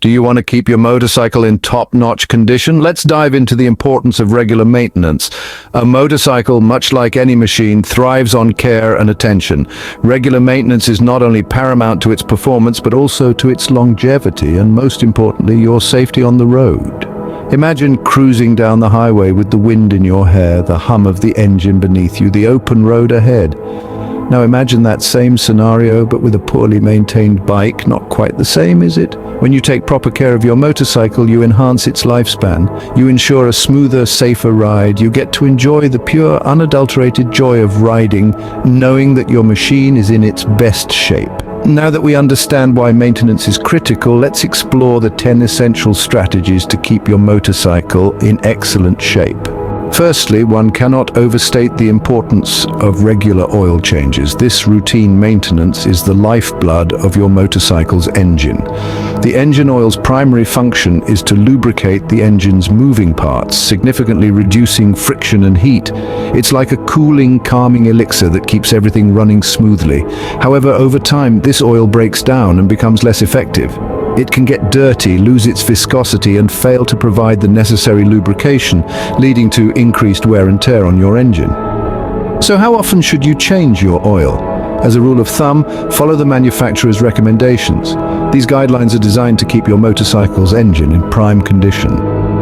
Do you want to keep your motorcycle in top-notch condition? Let's dive into the importance of regular maintenance. A motorcycle, much like any machine, thrives on care and attention. Regular maintenance is not only paramount to its performance, but also to its longevity and, most importantly, your safety on the road. Imagine cruising down the highway with the wind in your hair, the hum of the engine beneath you, the open road ahead. Now imagine that same scenario, but with a poorly maintained bike. Not quite the same, is it? When you take proper care of your motorcycle, you enhance its lifespan. You ensure a smoother, safer ride. You get to enjoy the pure, unadulterated joy of riding, knowing that your machine is in its best shape. Now that we understand why maintenance is critical, let's explore the 10 essential strategies to keep your motorcycle in excellent shape. Firstly, one cannot overstate the importance of regular oil changes. This routine maintenance is the lifeblood of your motorcycle's engine. The engine oil's primary function is to lubricate the engine's moving parts, significantly reducing friction and heat. It's like a cooling, calming elixir that keeps everything running smoothly. However, over time, this oil breaks down and becomes less effective. It can get dirty, lose its viscosity, and fail to provide the necessary lubrication, leading to increased wear and tear on your engine. So how often should you change your oil? As a rule of thumb, follow the manufacturer's recommendations. These guidelines are designed to keep your motorcycle's engine in prime condition.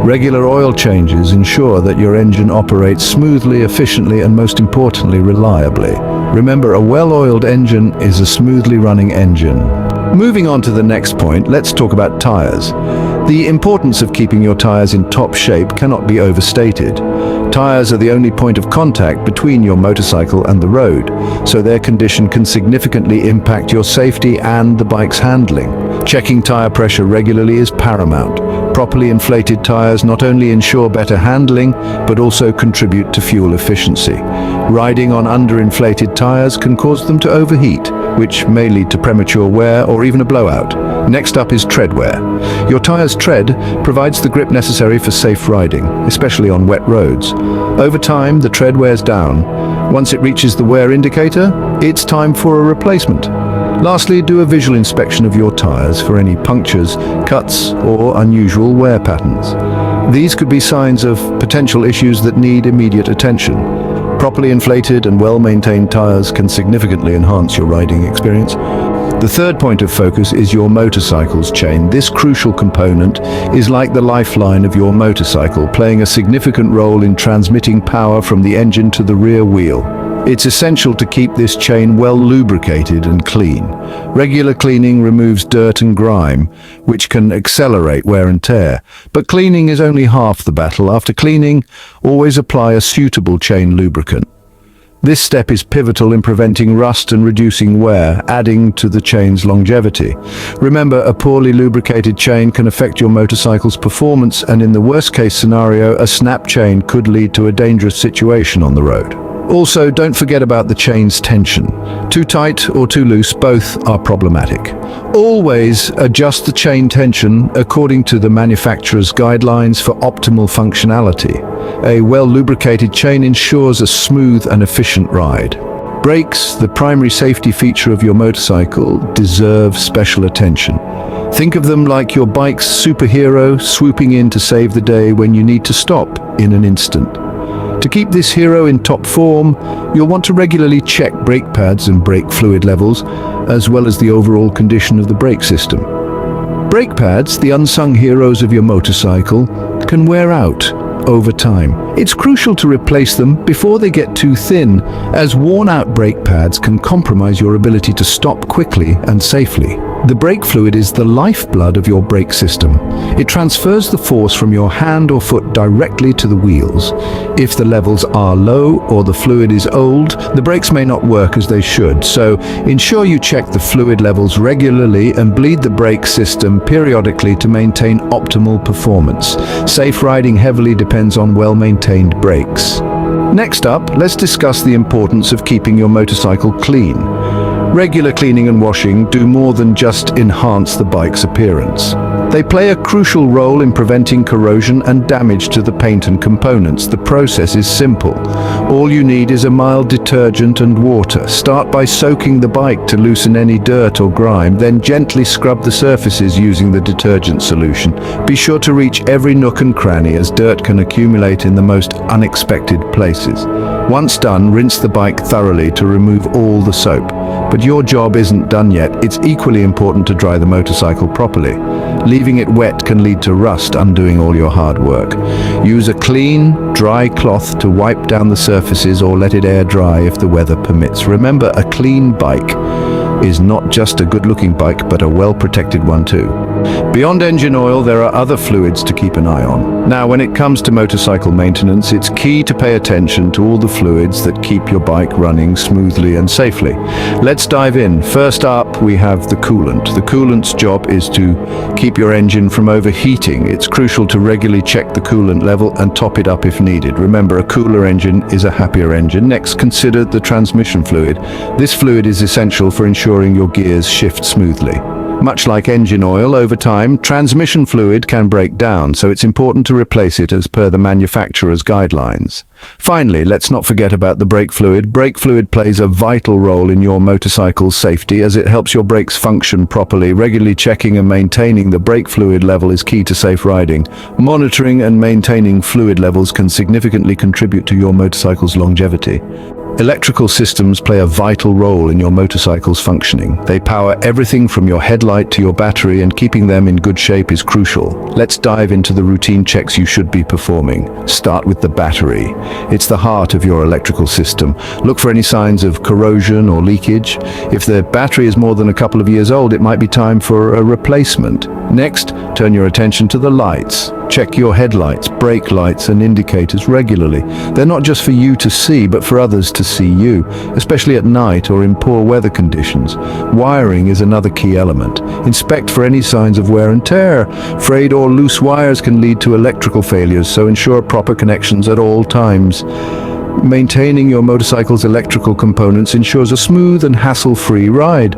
Regular oil changes ensure that your engine operates smoothly, efficiently, and most importantly, reliably. Remember, a well-oiled engine is a smoothly running engine. Moving on to the next point, let's talk about tires. The importance of keeping your tires in top shape cannot be overstated. Tires are the only point of contact between your motorcycle and the road, so their condition can significantly impact your safety and the bike's handling. Checking tire pressure regularly is paramount. Properly inflated tires not only ensure better handling, but also contribute to fuel efficiency. Riding on underinflated tires can cause them to overheat, which may lead to premature wear or even a blowout. Next up is tread wear. Your tire's tread provides the grip necessary for safe riding, especially on wet roads. Over time, the tread wears down. Once it reaches the wear indicator, it's time for a replacement. Lastly, do a visual inspection of your tires for any punctures, cuts, or unusual wear patterns. These could be signs of potential issues that need immediate attention. Properly inflated and well-maintained tires can significantly enhance your riding experience. The third point of focus is your motorcycle's chain. This crucial component is like the lifeline of your motorcycle, playing a significant role in transmitting power from the engine to the rear wheel. It's essential to keep this chain well lubricated and clean. Regular cleaning removes dirt and grime, which can accelerate wear and tear. But cleaning is only half the battle. After cleaning, always apply a suitable chain lubricant. This step is pivotal in preventing rust and reducing wear, adding to the chain's longevity. Remember, a poorly lubricated chain can affect your motorcycle's performance, and in the worst-case scenario, a snap chain could lead to a dangerous situation on the road. Also, don't forget about the chain's tension. Too tight or too loose, both are problematic. Always adjust the chain tension according to the manufacturer's guidelines for optimal functionality. A well-lubricated chain ensures a smooth and efficient ride. Brakes, the primary safety feature of your motorcycle, deserve special attention. Think of them like your bike's superhero swooping in to save the day when you need to stop in an instant. To keep this hero in top form, you'll want to regularly check brake pads and brake fluid levels, as well as the overall condition of the brake system. Brake pads, the unsung heroes of your motorcycle, can wear out over time. It's crucial to replace them before they get too thin, as worn-out brake pads can compromise your ability to stop quickly and safely. The brake fluid is the lifeblood of your brake system. It transfers the force from your hand or foot directly to the wheels. If the levels are low or the fluid is old, the brakes may not work as they should, so ensure you check the fluid levels regularly and bleed the brake system periodically to maintain optimal performance. Safe riding heavily depends on well-maintained brakes. Next up, let's discuss the importance of keeping your motorcycle clean. Regular cleaning and washing do more than just enhance the bike's appearance. They play a crucial role in preventing corrosion and damage to the paint and components. The process is simple. All you need is a mild detergent and water. Start by soaking the bike to loosen any dirt or grime, then gently scrub the surfaces using the detergent solution. Be sure to reach every nook and cranny, as dirt can accumulate in the most unexpected places. Once done, rinse the bike thoroughly to remove all the soap. But your job isn't done yet. It's equally important to dry the motorcycle properly. Leaving it wet can lead to rust, undoing all your hard work. Use a clean, dry cloth to wipe down the surfaces or let it air dry if the weather permits. Remember, a clean bike is not just a good-looking bike, but a well-protected one too. Beyond engine oil, there are other fluids to keep an eye on. Now, when it comes to motorcycle maintenance, it's key to pay attention to all the fluids that keep your bike running smoothly and safely. Let's dive in. First up, we have the coolant. The coolant's job is to keep your engine from overheating. It's crucial to regularly check the coolant level and top it up if needed. Remember, a cooler engine is a happier engine. Next, consider the transmission fluid. This fluid is essential for ensuring your gears shift smoothly. Much like engine oil, over time, transmission fluid can break down, so it's important to replace it as per the manufacturer's guidelines. Finally, let's not forget about the brake fluid. Brake fluid plays a vital role in your motorcycle's safety, as it helps your brakes function properly. Regularly checking and maintaining the brake fluid level is key to safe riding. Monitoring and maintaining fluid levels can significantly contribute to your motorcycle's longevity. Electrical systems play a vital role in your motorcycle's functioning. They power everything from your headlight to your battery, and keeping them in good shape is crucial. Let's dive into the routine checks you should be performing. Start with the battery. It's the heart of your electrical system. Look for any signs of corrosion or leakage. If the battery is more than a couple of years old, it might be time for a replacement. Next, turn your attention to the lights. Check your headlights, brake lights, and indicators regularly. They're not just for you to see, but for others to see you, especially at night or in poor weather conditions. Wiring is another key element. Inspect for any signs of wear and tear. Frayed or loose wires can lead to electrical failures, so ensure proper connections at all times. Maintaining your motorcycle's electrical components ensures a smooth and hassle-free ride.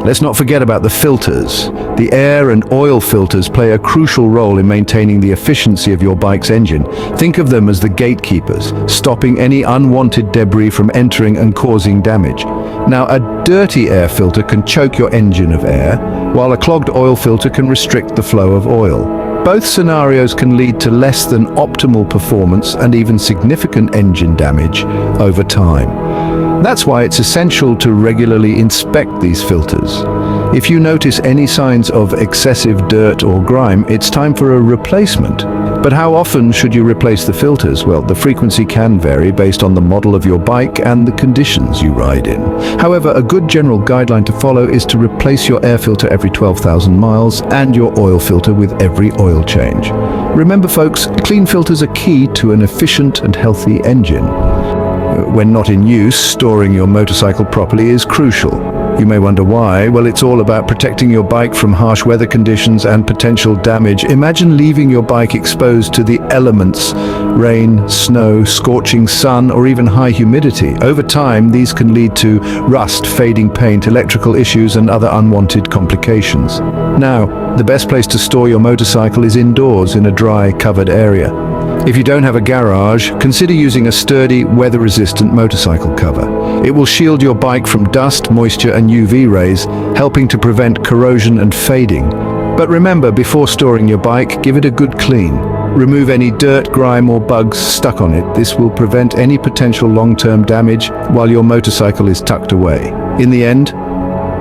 Let's not forget about the filters. The air and oil filters play a crucial role in maintaining the efficiency of your bike's engine. Think of them as the gatekeepers, stopping any unwanted debris from entering and causing damage. Now, a dirty air filter can choke your engine of air, while a clogged oil filter can restrict the flow of oil. Both scenarios can lead to less than optimal performance and even significant engine damage over time. That's why it's essential to regularly inspect these filters. If you notice any signs of excessive dirt or grime, it's time for a replacement. But how often should you replace the filters? Well, the frequency can vary based on the model of your bike and the conditions you ride in. However, a good general guideline to follow is to replace your air filter every 12,000 miles and your oil filter with every oil change. Remember, folks, clean filters are key to an efficient and healthy engine. When not in use, storing your motorcycle properly is crucial. You may wonder why. Well, it's all about protecting your bike from harsh weather conditions and potential damage. Imagine leaving your bike exposed to the elements: rain, snow, scorching sun, or even high humidity. Over time, these can lead to rust, fading paint, electrical issues, and other unwanted complications. Now, the best place to store your motorcycle is indoors in a dry, covered area. If you don't have a garage, consider using a sturdy, weather-resistant motorcycle cover. It will shield your bike from dust, moisture, and UV rays, helping to prevent corrosion and fading. But remember, before storing your bike, give it a good clean. Remove any dirt, grime, or bugs stuck on it. This will prevent any potential long-term damage while your motorcycle is tucked away. In the end,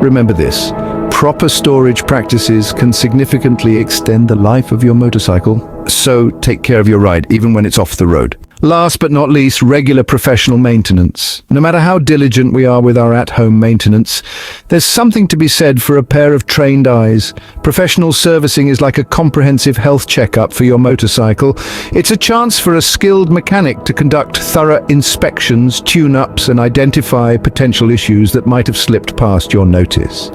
remember this: proper storage practices can significantly extend the life of your motorcycle. So take care of your ride, even when it's off the road. Last but not least, regular professional maintenance. No matter how diligent we are with our at-home maintenance, there's something to be said for a pair of trained eyes. Professional servicing is like a comprehensive health checkup for your motorcycle. It's a chance for a skilled mechanic to conduct thorough inspections, tune-ups, and identify potential issues that might have slipped past your notice.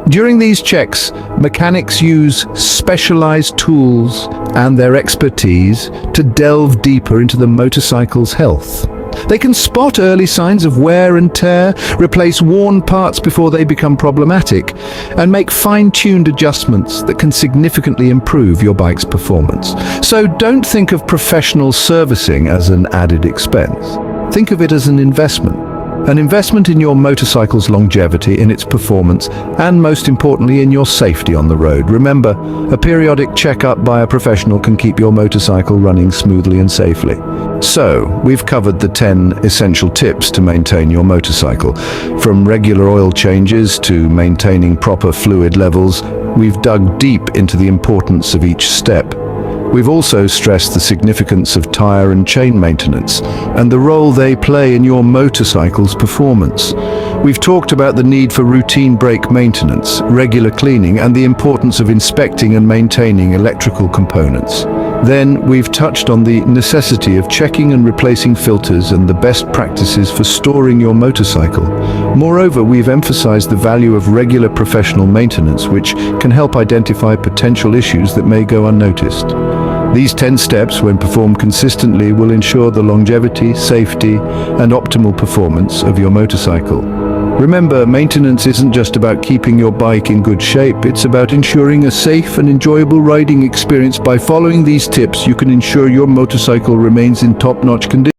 During these checks, mechanics use specialized tools and their expertise to delve deeper into the motorcycle's health. They can spot early signs of wear and tear, replace worn parts before they become problematic, and make fine-tuned adjustments that can significantly improve your bike's performance. So don't think of professional servicing as an added expense. Think of it as an investment. An investment in your motorcycle's longevity, in its performance, and most importantly in your safety on the road. Remember, a periodic checkup by a professional can keep your motorcycle running smoothly and safely. So, we've covered the 10 essential tips to maintain your motorcycle. From regular oil changes to maintaining proper fluid levels, we've dug deep into the importance of each step. We've also stressed the significance of tire and chain maintenance and the role they play in your motorcycle's performance. We've talked about the need for routine brake maintenance, regular cleaning, and the importance of inspecting and maintaining electrical components. Then we've touched on the necessity of checking and replacing filters and the best practices for storing your motorcycle. Moreover, we've emphasized the value of regular professional maintenance, which can help identify potential issues that may go unnoticed. These 10 steps, when performed consistently, will ensure the longevity, safety, and optimal performance of your motorcycle. Remember, maintenance isn't just about keeping your bike in good shape, it's about ensuring a safe and enjoyable riding experience. By following these tips, you can ensure your motorcycle remains in top-notch condition.